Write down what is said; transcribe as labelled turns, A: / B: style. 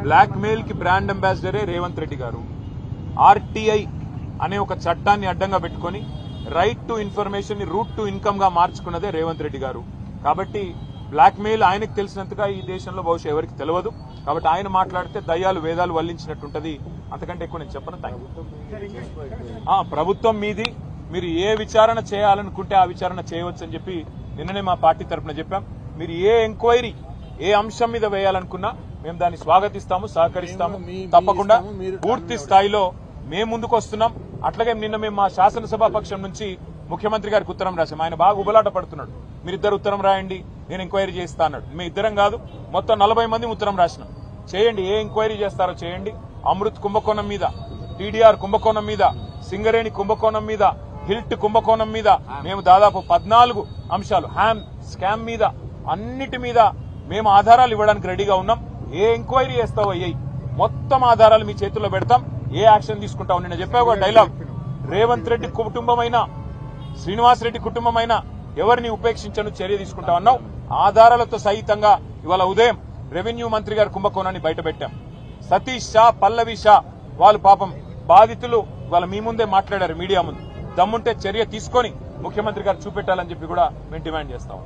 A: Black mail కి brand అంబాసిడరే Revanth Reddy గారు. RTI అనే ఒక చట్టాన్ని అడ్డంగా పెట్టుకుని రైట్ టు ఇన్ఫర్మేషన్ ని రూట్ టు ఇన్కమ్ గా మార్చుకున్నదే రేవంత్ రెడ్డి గారు. కాబట్టి బ్లాక్ మెయిల్ ఆయనకు తెలిసినంతగా ఈ దేశంలో బహుశా ఎవరికి తెలియదు. కాబట్టి ఆయన మాట్లాడితే దయ్యాలు వేదాలు వల్లించినట్టుంటది. అంతకంటే ఎక్కువ నేను చెప్పను. ప్రభుత్వం మీది, మీరు ఏ విచారణ చేయాలనుకుంటే ఆ విచారణ చేయవచ్చని చెప్పి నిన్ననే మా పార్టీ తరఫున చెప్పాం. మీరు ఏ ఎంక్వైరీ ఏ అంశం మీద వేయాలనుకున్నా మేము దాన్ని స్వాగతిస్తాము, సహకరిస్తాము. తప్పకుండా పూర్తి స్థాయిలో మేము ముందుకు వస్తున్నాం. అట్లాగే నిన్న మేము మా శాసనసభా పక్షం నుంచి ముఖ్యమంత్రి గారికి ఉత్తరం రాశాం. ఆయన బాగా ఉబలాట పడుతున్నాడు. మీరిద్దరు ఉత్తరం రాయండి, నేను ఎంక్వైరీ చేస్తా అన్నాడు. మేము ఇద్దరం కాదు, మొత్తం 40 మంది ఉత్తరం రాసినాం. చేయండి, ఏ ఎంక్వైరీ చేస్తారో చేయండి. అమృత్ కుంభకోణం మీద, టీడీఆర్ కుంభకోణం మీద, సింగరేణి కుంభకోణం మీద, హిల్ట్ కుంభకోణం మీద మేము దాదాపు 14 అంశాలు, హ్యామ్ స్కామ్ మీద, అన్నిటి మీద మేము ఆధారాలు ఇవ్వడానికి రెడీగా ఉన్నాం. ఏ ఎంక్వైరీ చేస్తావో అయ్యాయి, మొత్తం ఆధారాలు మీ చేతుల్లో పెడతాం. ఏ యాక్షన్ తీసుకుంటావు? నిన్న చెప్పావు ఒక డైలాగ్, రేవంత్ రెడ్డి కుటుంబమైనా శ్రీనివాసరెడ్డి కుటుంబమైనా ఎవరిని ఉపేక్షించను, చర్య తీసుకుంటా అన్నావు. ఆధారాలతో సహితంగా ఇవాళ ఉదయం రెవెన్యూ మంత్రి గారి కుంభకోణాన్ని బయటపెట్టాం. సతీష్ షా, పల్లవి షా వాళ్ళు పాపం బాధితులు వాళ్ళ మీ ముందే మాట్లాడారు మీడియా ముందు. దమ్ముంటే చర్య తీసుకొని ముఖ్యమంత్రి గారు చూపెట్టాలని చెప్పి కూడా మేము డిమాండ్ చేస్తాం.